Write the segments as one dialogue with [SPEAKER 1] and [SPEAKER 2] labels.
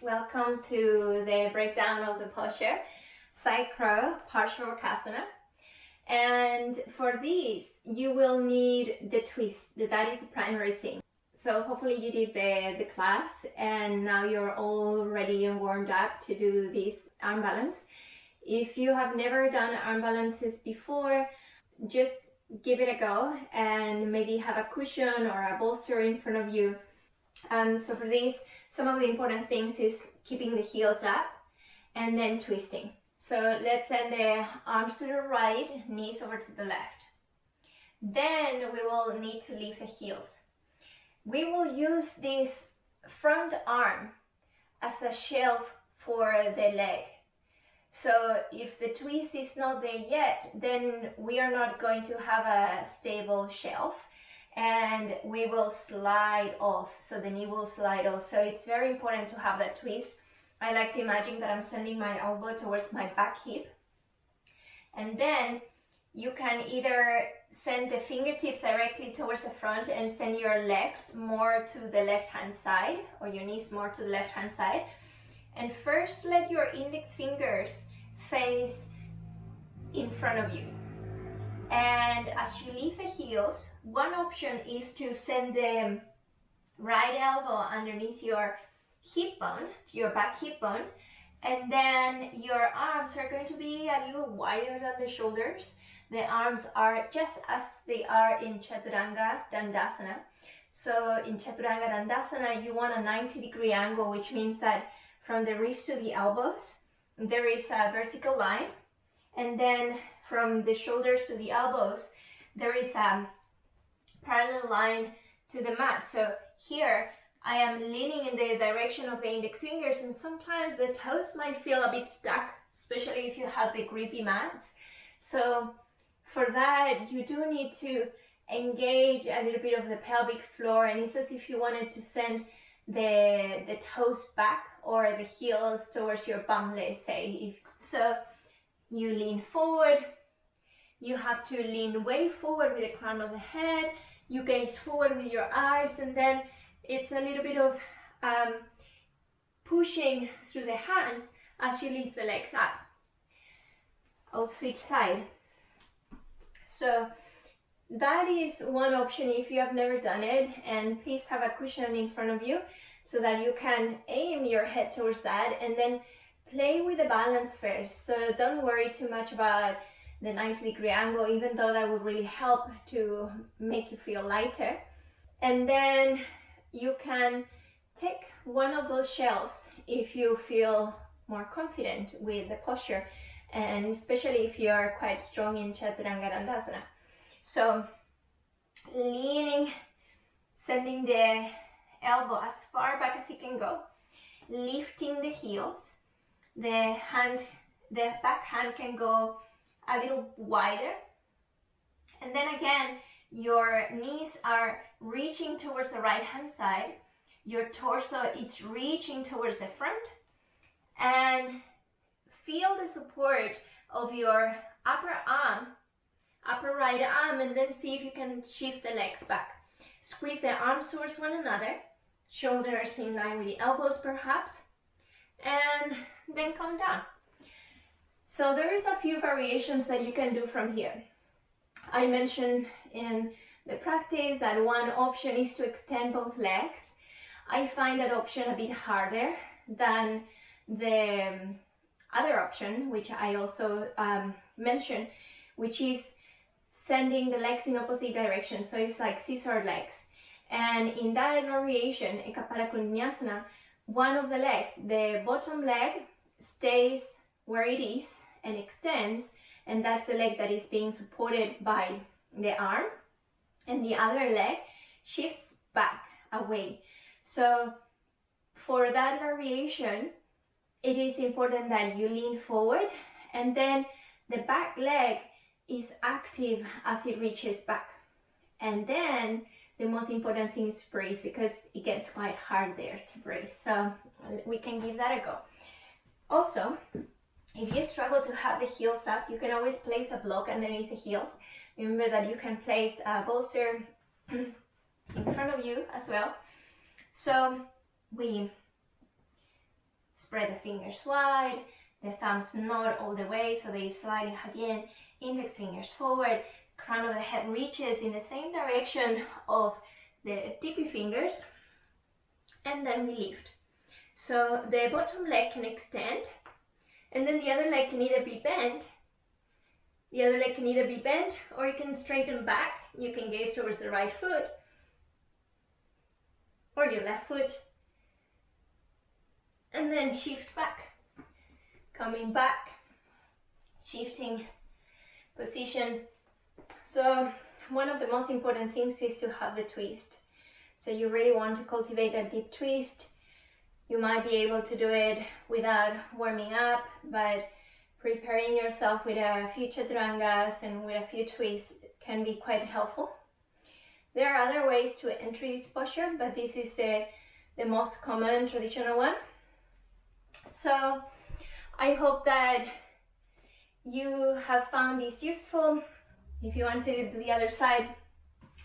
[SPEAKER 1] Welcome to the breakdown of the posture, side crow, Parsvarakasana. And for this, you will need the twist. That is the primary thing. So hopefully you did the class and now you're all ready and warmed up to do this arm balance. If you have never done arm balances before, just give it a go and maybe have a cushion or a bolster in front of you. So for this, some of the important things is keeping the heels up and then twisting. So let's send the arms to the right, knees over to the left. Then we will need to lift the heels. We will use this front arm as a shelf for the leg. So if the twist is not there yet, then we are not going to have a stable shelf and we will slide off. So the knee will slide off. So it's very important to have that twist. I like to imagine that I'm sending my elbow towards my back hip. And then you can either send the fingertips directly towards the front and send your legs more to the left-hand side or your knees more to the left-hand side. And first let your index fingers face in front of you. And as you lift the heels, one option is to send the right elbow underneath your hip bone, to your back hip bone, and then your arms are going to be a little wider than the shoulders. The arms are just as they are in Chaturanga Dandasana. So in Chaturanga Dandasana, you want a 90-degree angle, which means that from the wrist to the elbows, there is a vertical line, and then from the shoulders to the elbows, there is a parallel line to the mat. So here, I am leaning in the direction of the index fingers, and sometimes the toes might feel a bit stuck, especially if you have the grippy mat. So for that, you do need to engage a little bit of the pelvic floor, and it's as if you wanted to send the toes back or the heels towards your bum, let's say. So you lean forward, you have to lean way forward with the crown of the head, you gaze forward with your eyes, and then it's a little bit of pushing through the hands as you lift the legs up. I'll switch side. So that is one option if you have never done it, and please have a cushion in front of you so that you can aim your head towards that and then play with the balance first. So don't worry too much about the 90-degree angle, even though that will really help to make you feel lighter. And then you can take one of those shelves if you feel more confident with the posture, and especially if you are quite strong in Chaturanga Dandasana. So leaning, sending the elbow as far back as it can go, lifting the heels, the back hand can go a little wider, and then again your knees are reaching towards the right hand side, your torso is reaching towards the front, and feel the support of your upper right arm, and then see if you can shift the legs back. Squeeze the arms towards one another, shoulders in line with the elbows perhaps, and then come down. So there is a few variations that you can do from here. I mentioned in the practice that one option is to extend both legs. I find that option a bit harder than the other option, which I also mentioned, which is sending the legs in opposite directions. So it's like scissor legs. And in that variation, Ekapara Kundinyasana, one of the legs, the bottom leg, stays where it is and extends, and that's the leg that is being supported by the arm, and the other leg shifts back away. So for that variation, it is important that you lean forward, and then the back leg is active as it reaches back. And then the most important thing is breathe, because it gets quite hard there to breathe. So we can give that a go. Also, if you struggle to have the heels up, you can always place a block underneath the heels. Remember that you can place a bolster in front of you as well. So we Spread the fingers wide, the thumbs not all the way, so they slightly hug in, index fingers forward, crown of the head reaches in the same direction of the tippy fingers, and then we lift. So the bottom leg can extend, and then the other leg can either be bent, or you can straighten back. You can gaze towards the right foot or your left foot, and then shift back, coming back, shifting position. So one of the most important things is to have the twist. So you really want to cultivate a deep twist. You might be able to do it without warming up, but preparing yourself with a few chaturangas and with a few twists can be quite helpful. There are other ways to enter this posture, but this is the most common traditional one. So I hope that you have found this useful. If you want to do the other side,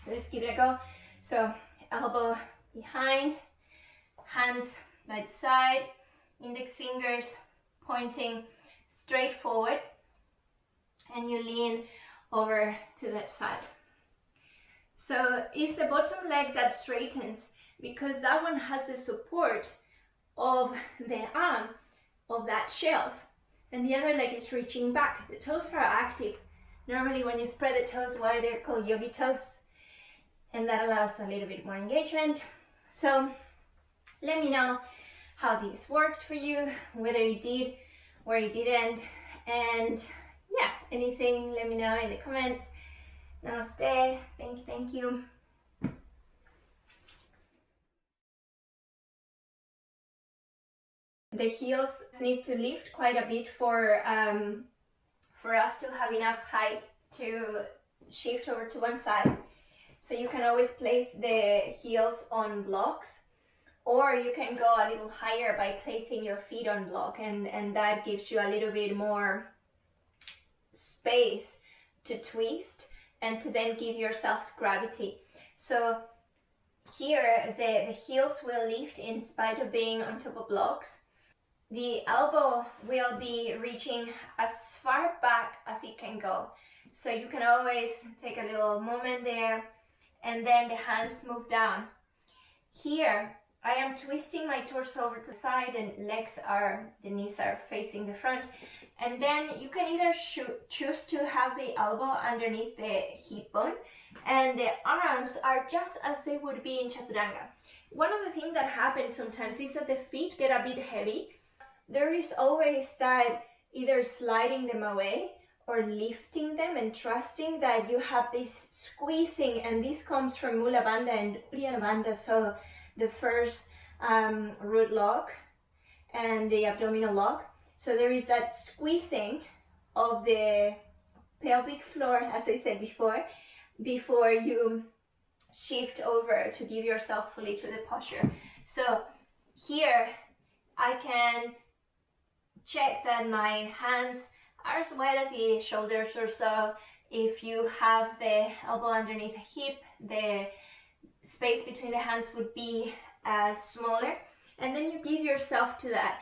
[SPEAKER 1] let's give it a go. So elbow behind, hands by the side, index fingers pointing straight forward, and you lean over to that side. So it's the bottom leg that straightens, because that one has the support of the arm of that shelf, and the other leg is reaching back. The toes are active. Normally when you spread the toes wide, they're called yogi toes, and that allows a little bit more engagement. So let me know how this worked for you, whether you did or you didn't, and yeah, anything, let me know in the comments. Namaste. Thank you. The heels need to lift quite a bit for us to have enough height to shift over to one side. So you can always place the heels on blocks, or you can go a little higher by placing your feet on block, and that gives you a little bit more space to twist and to then give yourself gravity. So here the heels will lift in spite of being on top of blocks. The elbow will be reaching as far back as it can go. So you can always take a little moment there, and then the hands move down. Here I am twisting my torso over to the side, and the knees are facing the front. And then you can either choose to have the elbow underneath the hip bone, and the arms are just as they would be in chaturanga. One of the things that happens sometimes is that the feet get a bit heavy. There is always that either sliding them away or lifting them and trusting that you have this squeezing, and this comes from Mula Bandha and Uddiyana Bandha, so the first root lock and the abdominal lock. So there is that squeezing of the pelvic floor, as I said before you shift over to give yourself fully to the posture. So here I can check that my hands are as wide as the shoulders or so. If you have the elbow underneath the hip, the space between the hands would be smaller, and then you give yourself to that,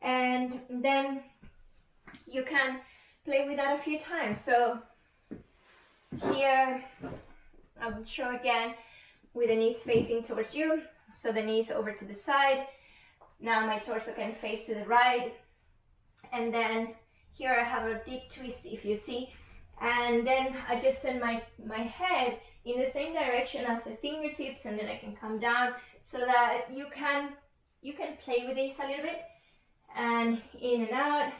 [SPEAKER 1] and then you can play with that a few times. So here I will show again with the knees facing towards you, so the knees over to the side. Now my torso can face to the right, and then here I have a deep twist, if you see, and then I just send my head in the same direction as the fingertips, and then I can come down, so that you can play with this a little bit, and in and out.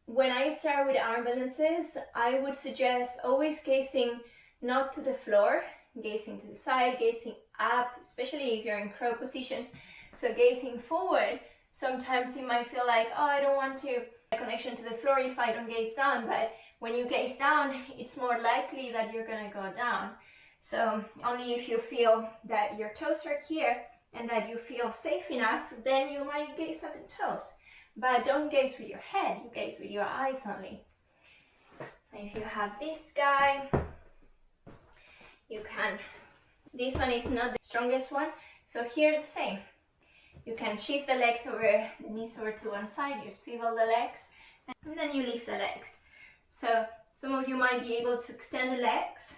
[SPEAKER 1] When I start with arm balances, I would suggest always gazing not to the floor, gazing to the side, gazing up, especially if you're in crow positions. So gazing forward, sometimes you might feel like, oh, I don't want to connection to the floor if I don't gaze down, but when you gaze down, it's more likely that you're gonna go down. So only if you feel that your toes are here and that you feel safe enough, then you might gaze at the toes. But don't gaze with your head, you gaze with your eyes only. So if you have this guy, you can, this one is not the strongest one, so here the same. You can shift the legs over, the knees over to one side, you swivel the legs, and then you lift the legs. So some of you might be able to extend the legs